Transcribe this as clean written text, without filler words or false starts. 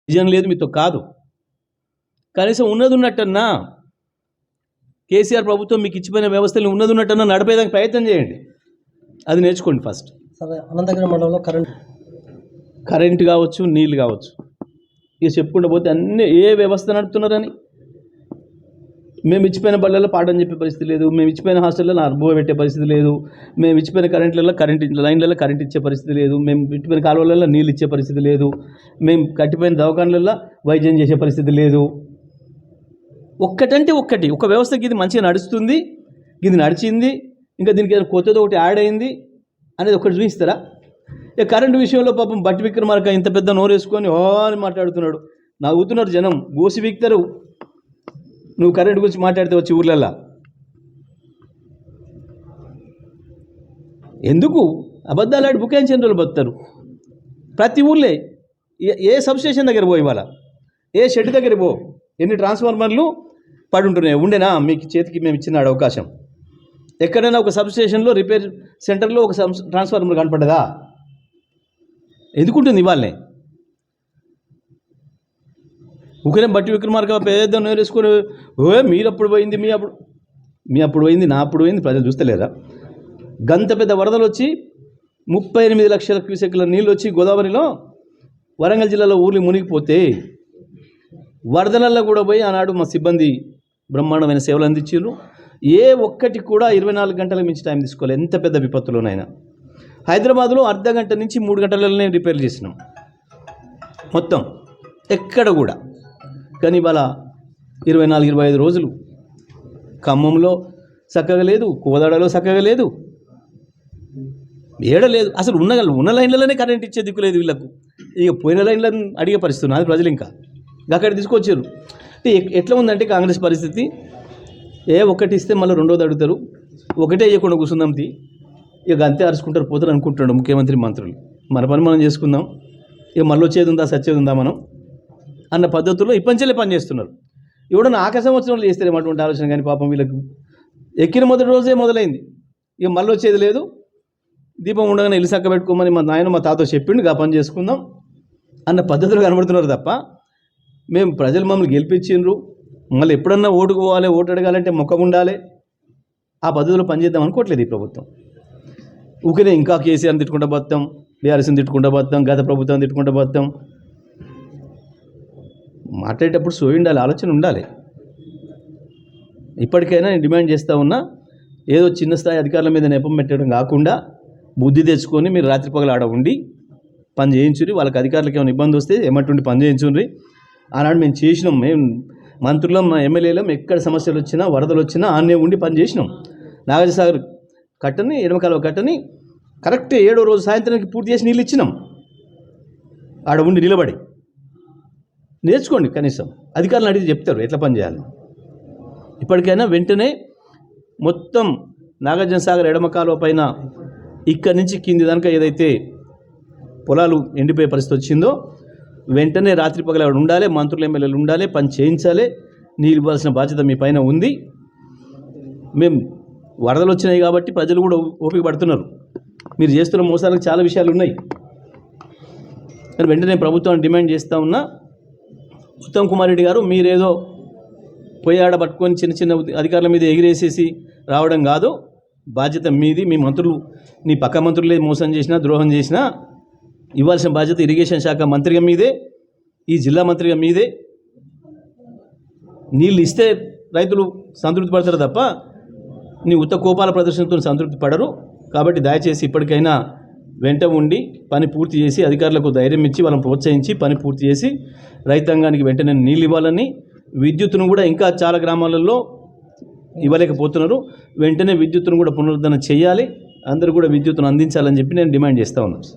Vision లేదు మీతో కాదు. కనీసం ఉన్నది ఉన్నట్టన్నా కేసీఆర్ ప్రభుత్వం మీకు ఇచ్చిపోయిన వ్యవస్థలు ఉన్నది ఉన్నట్టన్నా నడిపేదానికి ప్రయత్నం చేయండి. అది నేర్చుకోండి ఫస్ట్. సరే, అనంతగిరి మండలంలో కరెంటు కావచ్చు, నీళ్ళు కావచ్చు, ఇక చెప్పుకుంటూ పోతే అన్నీ ఏ వ్యవస్థ నడుపుతున్నారని. మేము ఇచ్చిపోయిన బళ్ళల్లో పాఠం చెప్పే పరిస్థితి లేదు, మేము ఇచ్చిపోయిన హాస్టల్లో అనుభవం పెట్టే పరిస్థితి లేదు, మేము ఇచ్చిపోయిన కరెంట్లలో లైన్లలో కరెంట్ ఇచ్చే పరిస్థితి లేదు, మేము ఇచ్చిపోయిన కాలువలలో నీళ్ళు ఇచ్చే పరిస్థితి లేదు, మేము కట్టిపోయిన దవాఖానలలో వైద్యం చేసే పరిస్థితి లేదు. ఒక్కటంటే ఒక్కటి, ఒక వ్యవస్థకి ఇది మంచిగా నడుస్తుంది, ఇది నడిచింది, ఇంకా దీనికి ఏదైనా కొత్తది ఒకటి యాడ్ అయింది అనేది ఒకటి చూపిస్తారా? ఇక కరెంటు విషయంలో పాపం బట్టి విక్రమార్క ఇంత పెద్ద నోరేసుకొని అని మాట్లాడుతున్నాడు. నవ్వుతున్నారు జనం, గోసి వీక్తారు నువ్వు కరెంటు గురించి మాట్లాడితే వచ్చి ఊర్లల్లా. ఎందుకు అబద్ధాలు ఆడి బుకాయించిన రోజులు బతుతారు. ప్రతి ఊళ్ళే ఏ సబ్స్టేషన్ దగ్గర పో, ఇవాళ ఏ షెడ్ దగ్గర పో, ఎన్ని ట్రాన్స్ఫార్మర్లు పడి ఉంటున్నాయి. ఉండేనా మీకు చేతికి మేము ఇచ్చిన అవకాశం? ఎక్కడైనా ఒక సబ్స్టేషన్లో రిపేర్ సెంటర్లో ఒక ట్రాన్స్ఫార్మర్ కనపడ్డదా? ఎందుకుంటుంది ఇవాళనే? ఊరికే బట్టి విక్రమార్క పేద నేరేసుకొని మీరు అప్పుడు పోయింది, మీ అప్పుడు పోయింది, నా అప్పుడు పోయింది, ప్రజలు చూస్తలేరా? గంత పెద్ద వరదలు వచ్చి 38 లక్షల క్యూసెక్ల నీళ్ళు వచ్చి గోదావరిలో వరంగల్ జిల్లాలో ఊర్లు మునిగిపోతే వరదలల్లో కూడా పోయి ఆనాడు మా సిబ్బంది బ్రహ్మాండమైన సేవలు అందించారు. ఏ ఒక్కటి కూడా 24 గంటలకు మించి టైం తీసుకోలేదు. ఎంత పెద్ద విపత్తులోనైనా హైదరాబాద్లో అర్ధ గంట నుంచి 3 గంటలలోనే రిపేర్ చేసినాం మొత్తం, ఎక్కడ కూడా. కానీ ఇవాళ 24-25 రోజులు ఖమ్మంలో చక్కగా లేదు, కోదాడలో చక్కగా లేదు, ఏడలేదు. అసలు ఉన్న లైన్లలోనే కరెంట్ ఇచ్చే దిక్కు లేదు వీళ్ళకు. ఇక పోయిన లైన్లను అడిగే పరిస్థితి అది ప్రజలు ఇంకా అక్కడ తీసుకొచ్చారు. ఎట్లా ఉందంటే కాంగ్రెస్ పరిస్థితి, ఒక్కటి ఇస్తే మళ్ళీ రెండోది అడుగుతారు, ఒకటే ఇవ్వకుండా కూర్చుందాం ఇక అంతే అరుచుకుంటారు పోతారు అనుకుంటున్నాడు ముఖ్యమంత్రి మంత్రులు. మన పని మనం చేసుకుందాం, ఇక మళ్ళీ వచ్చేది ఉందా సచ్చేది ఉందా మనం అన్న పద్ధతుల్లో ఇప్పంచెలే పని చేస్తున్నారు. ఎవడన్నా ఆఖరి సంవత్సరంలో చేస్తారేమో అటువంటి ఆలోచన. కానీ పాపం వీళ్ళకు ఎక్కిన మొదటి రోజే మొదలైంది, ఇక మళ్ళీ వచ్చేది లేదు. దీపం ఉండగానే ఇల్లు చక్క పెట్టుకోమని మా నాయన మా తాత చెప్పిండు, ఆ పని చేసుకుందాం అన్న పద్ధతులు కనబడుతున్నారు తప్ప మేము ప్రజలు మమ్మల్ని గెలిపించిండ్రు, మళ్ళీ ఎప్పుడన్నా ఓటుకోవాలి, ఓటు అడగాలంటే మొక్కం ఉండాలి, ఆ పద్ధతిలో పనిచేద్దాం అనుకోవట్లేదు ఈ ప్రభుత్వం. ఊరికే ఇంకా కేసీఆర్ని తిట్టుకుంటూ పోతాం, బీఆర్ఎస్ని తిట్టుకుంటూ పోతాం, గత ప్రభుత్వాన్ని తిట్టుకుంటూ పోతాం. మాట్లాడేటప్పుడు సోయి ఉండాలి, ఆలోచన ఉండాలి. ఇప్పటికైనా నేను డిమాండ్ చేస్తూ ఉన్నా, ఏదో చిన్న స్థాయి అధికారుల మీద నెపం పెట్టడం కాకుండా బుద్ధి తెచ్చుకొని మీరు రాత్రి పగలు ఆడ ఉండి పని చేయించుర్రి. వాళ్ళకి అధికారులకు ఏమైనా ఇబ్బంది వస్తే ఏమంటుండి పని చేయించుర్రి. ఆనాడు మేము చేసినాం, మేము మంత్రులం, మా ఎమ్మెల్యేలం, ఎక్కడ సమస్యలు వచ్చినా వరదలు వచ్చినా ఆన్నే ఉండి పని చేసినాం. నాగార్జునసాగర్ కట్టని, ఎడమకాలువ కట్టని కరెక్ట్ 7వ రోజు సాయంత్రానికి పూర్తి చేసి నీళ్ళు ఇచ్చినాం. ఆడ ఉండి నిలబడి నేర్చుకోండి, కనీసం అధికారులను అడిగి చెప్తారు ఎట్లా పని చేయాలి. ఇప్పటికైనా వెంటనే మొత్తం నాగార్జునసాగర్ ఎడమకాలువ పైన ఇక్కడి నుంచి కింది దాకా ఏదైతే పొలాలు ఎండిపోయే పరిస్థితి వచ్చిందో వెంటనే రాత్రి పగల ఉండాలి, మంత్రులు ఎమ్మెల్యేలు ఉండాలి, పని చేయించాలి. నీళ్ళు ఇవ్వాల్సిన బాధ్యత మీ పైన ఉంది. మేము వరదలు వచ్చినాయి కాబట్టి ప్రజలు కూడా ఓపిక పడుతున్నారు. మీరు చేస్తున్న మోసాలకు చాలా విషయాలు ఉన్నాయి. వెంటనే ప్రభుత్వాన్ని డిమాండ్ చేస్తూ ఉన్నా, ఉత్తమ్ కుమార్ రెడ్డి గారు మీరేదో పొయ్యాడ పట్టుకొని చిన్న చిన్న అధికారుల మీద ఎగిరేసేసి రావడం కాదు, బాధ్యత మీది. మీ మంత్రులు, నీ పక్క మంత్రులే మోసం చేసినా ద్రోహం చేసినా ఇవ్వాల్సిన బాధ్యత ఇరిగేషన్ శాఖ మంత్రిగా మీదే, ఈ జిల్లా మంత్రిగా మీదే. నీళ్ళు ఇస్తే రైతులు సంతృప్తి పడతారు తప్ప నీ ఉత్త కోపాల ప్రదర్శనతో సంతృప్తి పడరు. కాబట్టి దయచేసి ఇప్పటికైనా వెంట ఉండి పని పూర్తి చేసి అధికారులకు ధైర్యం ఇచ్చి వాళ్ళని ప్రోత్సహించి పని పూర్తి చేసి రైతాంగానికి వెంటనే నీళ్ళు ఇవ్వాలని, విద్యుత్తును కూడా ఇంకా చాలా గ్రామాలలో ఇవ్వలేకపోతున్నారు, వెంటనే విద్యుత్తును కూడా పునరుద్ధరణ చేయాలి, అందరూ కూడా విద్యుత్తును అందించాలని చెప్పి నేను డిమాండ్ చేస్తూ ఉన్నాను.